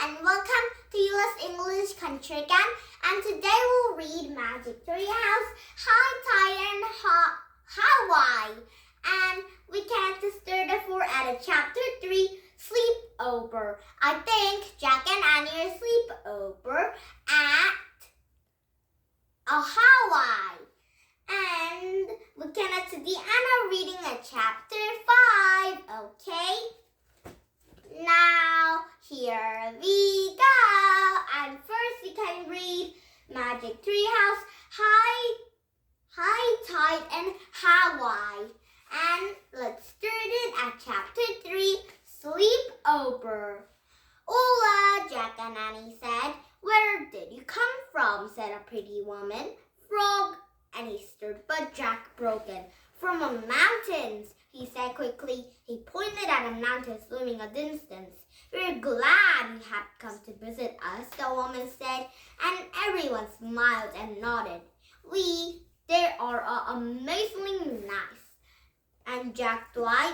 and welcome to US English Country again. And today we'll read Magic Tree House, High Tide and Hawaii. And we can start off at chapter 3, Sleepover. I think Jack and Annie are sleepover at Hawaii. And we can to the end of reading at chapter 5, okay? Now, here we go. And first we can read Magic Treehouse, High Tide and Hawaii. And let's start it at chapter 3, Sleepover. Hola, Jack and Annie said. Where did you come from? Said a pretty woman. Frog. And he stirred, but Jack broke in. From the mountains, he said quickly. He pointed at a mountain looming a distance. We're glad you have come to visit us, the woman said, and everyone smiled and nodded. They are amazingly nice. And Jack Dwight.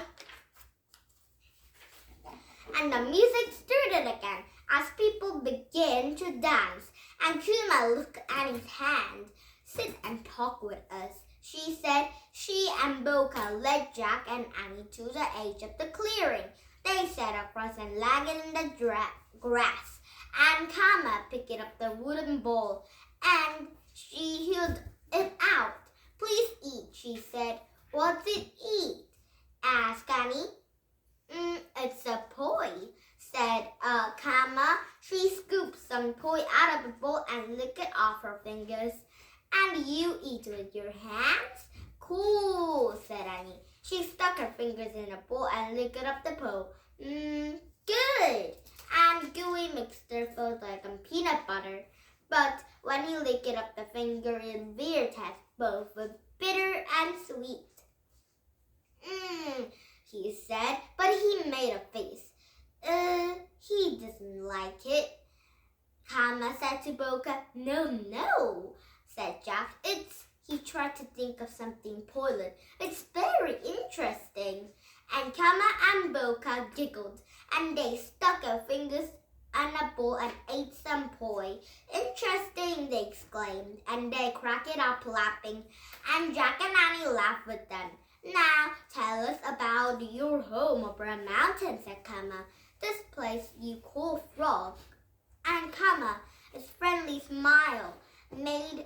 And the music started again as people began to dance. And Kuma looked at his hand. Sit and talk with us, she said. She and Boca led Jack and Annie to the edge of the clearing. They sat across and lagged in the grass, and Kama picked up the wooden bowl, and she held it out. Please eat, she said. What's it eat? Asked Annie. It's a poi, said Kama. She scooped some poi out of the bowl and licked it off her fingers. And you eat with your hands? Cool, said Annie. She stuck her fingers in a bowl and licked up the pole. Good. And gooey mixture felt like peanut butter. But when you licked up the finger, it veered taste both with bitter and sweet. He said, but he made a face. He doesn't like it. Kama said to Boca. No, said Jack. He tried to think of something poignant. It's very interesting. And Kama and Boca giggled, and they stuck their fingers in a bowl and ate some poi. Interesting, they exclaimed, and they cracked it up laughing, and Jack and Annie laughed with them. Now, tell us about your home over a mountain, said Kama. This place you call Frog. And Kama, his friendly smile, made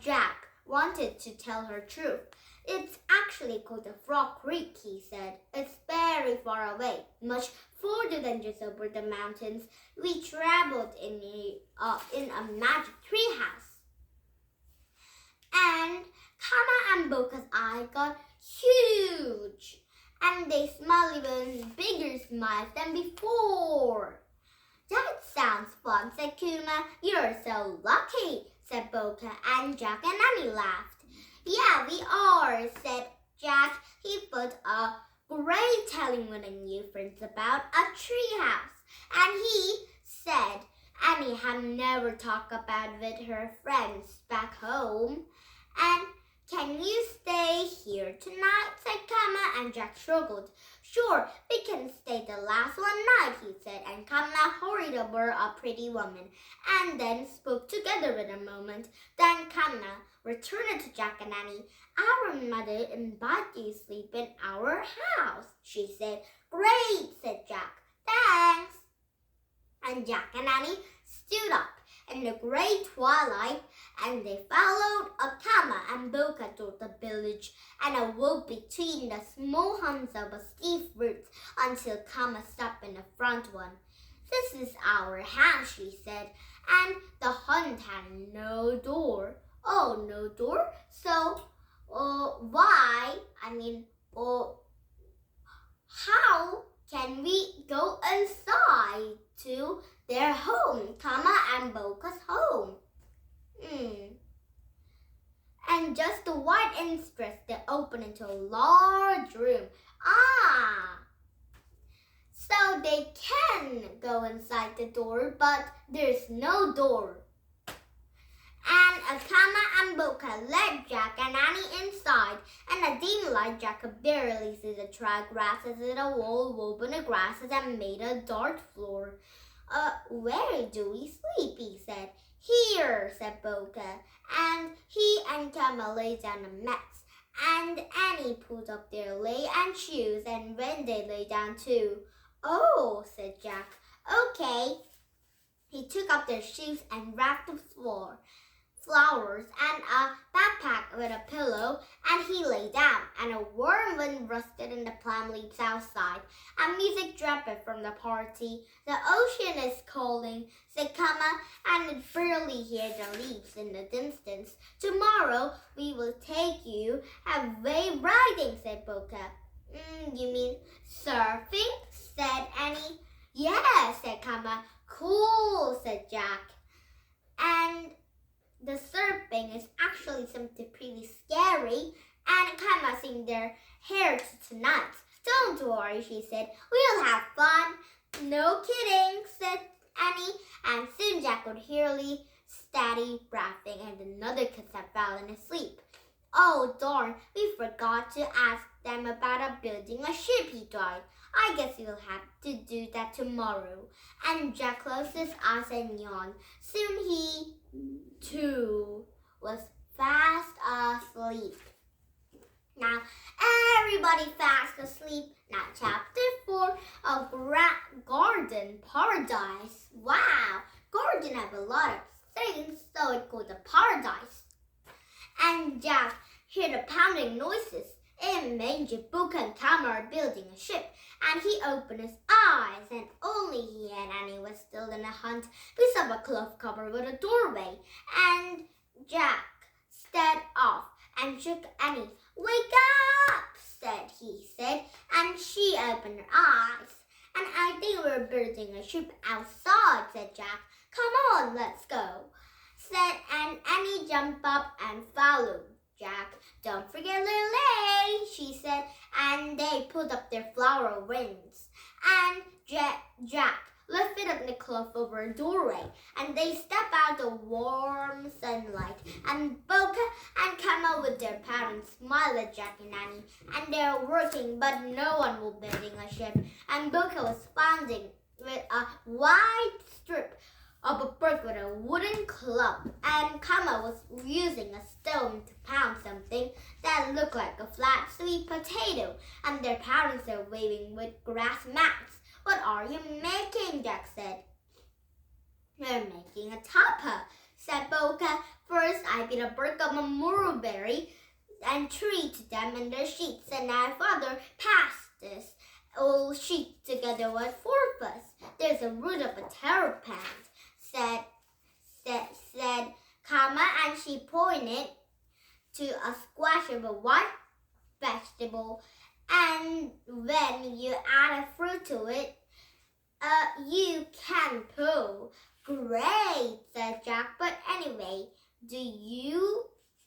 Jack wanted to tell her truth. It's actually called the Frog Creek, he said. It's very far away, much further than just over the mountains. We traveled in a magic tree house. And Kama and Boca's eye got huge, and they smiled even bigger smiles than before. That sounds fun, said Kuma. You're so lucky, said Boca, and Jack and Annie laughed. Yeah, we are, said Jack. He put a great telling with a new friends about a tree house. And he said Annie had never talked about it with her friends back home. And can you stay here tonight, said Kama, and Jack struggled. Sure, we can stay the last one night, he said, and Kama hurried over a pretty woman, and then spoke together in a moment. Then Kama returned to Jack and Annie. Our mother invited you to sleep in our house, she said. Great, said Jack. Thanks. And Jack and Annie stood up in the gray twilight, and they followed Kama and Boca to the village and awoke between the small humps of a steep root until Kama stopped in the front one. This is our house, she said, and the hut had no door. Oh, no door? So, how can we go inside to their home, Kama and Boca's home? And just the white entrance, they opened into a large room. So they can go inside the door, but there's no door. And Kama and Boca led Jack and Annie inside, and a dim light Jack could barely see the dry grasses in a wall woven of grasses and made a dirt floor. Where do we sleep? He said. Here, said Boca. And he and Kama lay down on mats. And Annie pulled up their lei and shoes, and then they lay down too. Oh, said Jack. Okay. He took up their shoes and wrapped the floor, flowers, and a backpack with a pillow, and he lay down, and a warm wind rustled in the plum leaves outside, and music drummed from the party. The ocean is calling, said Kama, and it barely hear the leaves in the distance. Tomorrow we will take you away riding, said Boca. You mean surfing? Said Annie. Yeah, said Kama. Cool, said Jack. And the surfing is actually something pretty scary, and Kama sing their hair tonight. Don't worry, she said. We'll have fun. No kidding, said Annie, and soon Jack could hear Lee steady breathing and another kid had fallen asleep. Oh darn, we forgot to ask them about building a ship, he cried. I guess we'll have to do that tomorrow. And Jack closed his eyes and yawned. Soon he, too, was fast asleep. Now, everybody fast asleep. Now, chapter 4 of Garden Paradise. Wow, garden have a lot of things, so it's called a paradise. And Jack heard the pounding noises. It meant Boca and Kama are building a ship, and he opened his eyes, and only he and Annie was still in a hunt. We saw a cloth cover with a doorway, and Jack stared off and shook Annie. Wake up, he said, and she opened her eyes. And I think we're building a ship outside, said Jack. Come on, let's go, and Annie jumped up and followed Jack. Don't forget Lily, she said, and they put up their flower wings. And Jack lifted up the cloth over a doorway, and they stepped out the warm sunlight. And Boca and Kama with their parents smiled at Jack and Annie, and they were working, but no one was building a ship. And Boca was pounding with a wide strip of a brick with a wooden club, and Kama was using a stone to pound something that looked like a flat sweet potato, and their parents were waving with grass mats. What are you making? Jack said. We're making a tapa, said Boca. First I beat a brick of a mulberry and treated them in their sheets, and now Father passed this old sheet together with porpoise. There's a root of a terrapin, said Kama, and she pointed to a squash of a white vegetable. And when you add a fruit to it, you can pull. Great, said Jack. But anyway, do you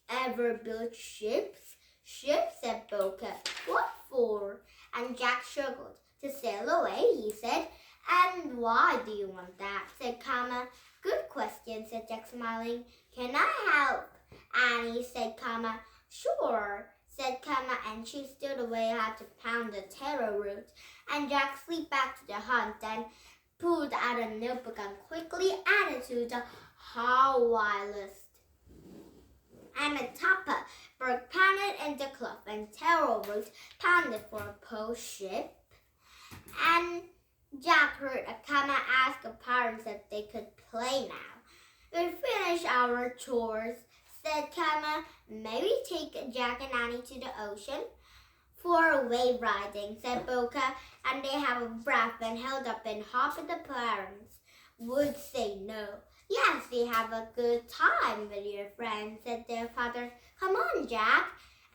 ever build ships? Ships, said Boca. What for? And Jack struggled. To sail away, he said. And why do you want that? Said Kama. Good question, said Jack, smiling. Can I help? Annie, said Kama. Sure, said Kama, and she stood away how to pound the taro root. And Jack slipped back to the hunt and pulled out a notebook and quickly added to the Hawaii list. And a tapa, bird pounded into cloth, and taro root pounded for a pole ship. And Jack heard Kama ask the parents if they could play now. We finished our chores, said Kama. Maybe take Jack and Annie to the ocean for wave riding, said Boca, and they have a breath and held up and hop, and the parents would say no. Yes, we have a good time with your friends, said their father. Come on, Jack,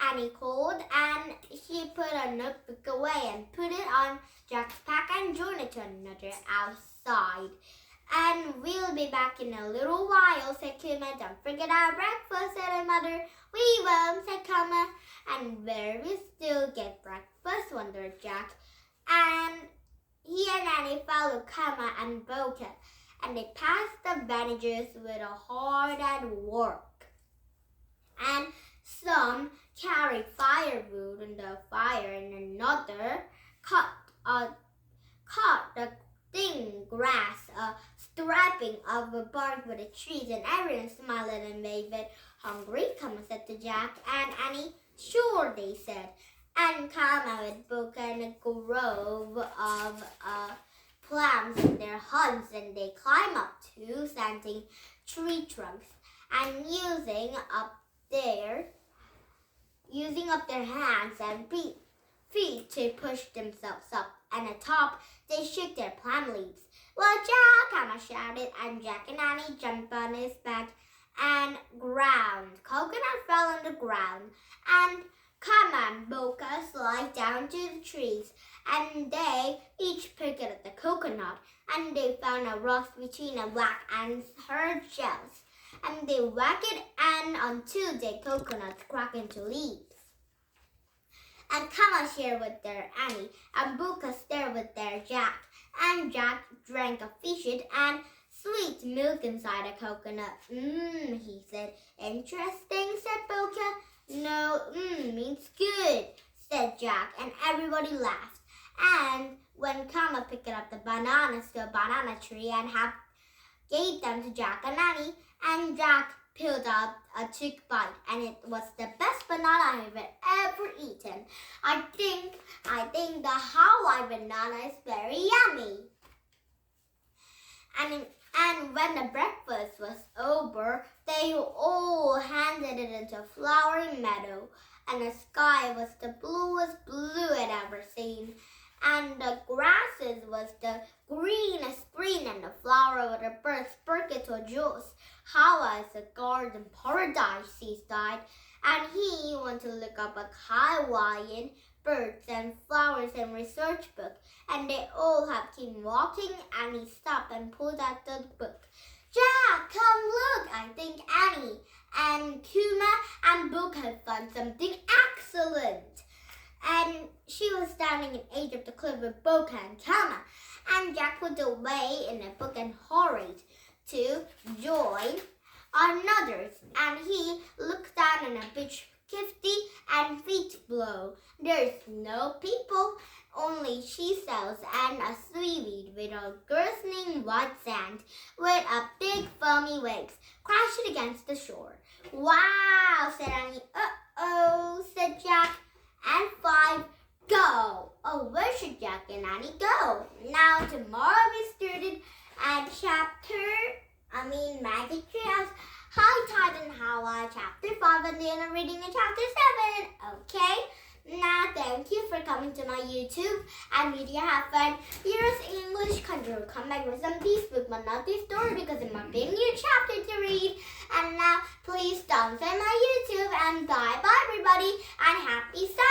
Annie called, and she put a notebook away and put it on Jack's pack and joined it to another outside. And we'll be back in a little while, said Kuma. Don't forget our breakfast, said her mother. We won't, said Kama. And where we still get breakfast, wondered Jack. And he and Annie followed Kama and Boca, and they passed the villages with a hard at work. And some carried firewood in the fire, and another cut the thin grass a striping of a bark with the trees, and everyone smiled and waved. Hungry? Kama said to Jack and Annie. Sure, they said. And Kama with Boca and a grove of plants in their hunts, and they climb up two slanting tree trunks, and using up their hands and feet to push themselves up, and atop they shook their palm leaves. Well, Jack! Kama shouted, and Jack and Annie jumped on his back and ground. Coconut fell on the ground, and Kama and Boca slid down to the trees, and they each picked up the coconut, and they found a rock between a whack and her shells, and they whacked it and until the coconuts cracked into leaves. And Kama shared with their Annie, and Boca stared with their Jack, and Jack drank a fish and sweet milk inside a coconut. He said. Interesting, said Boca. No, means good, said Jack, and everybody laughed. And when Kama picked up the bananas to a banana tree and gave them to Jack and Annie, and Jack peeled out a thick bite, and it was the best banana I've ever eaten. I think the Hawaii banana is very yummy. And when the breakfast was over, they all handed it into a flowery meadow, and the sky was the bluest blue I'd ever seen, and the grasses was the greenest green, and the flower with the birds broke into jewels. Hawaii is a garden paradise, he sighed, and he wanted to look up a Hawaiian birds and flowers and research book, and they all had keep walking, and he stopped and pulled out the book. Jack, come look, I think Annie and Kuma and Book had found something excellent. And she was standing in the edge of the cliff with Boca and Kama, and Jack put away in a book and hurried to join others, and he looked down on a beach 50 and feet below. There's no people, only she cells and a seaweed with a glistening white sand with a big foamy waves crashing against the shore. Wow, said Annie. Uh-oh, said Jack. And 5, go. Oh, where should Jack and Annie go? Now tomorrow we started at Magic Tree House, High Tide in Hawaii, Chapter 5, and then I'm reading in Chapter 7. Okay? Now, thank you for coming to my YouTube and media. Have fun. Here's English country. We'll come back with some this book, but not this story because it might be a new chapter to read. And now, please don't say my YouTube. And bye-bye, everybody. And happy Sunday.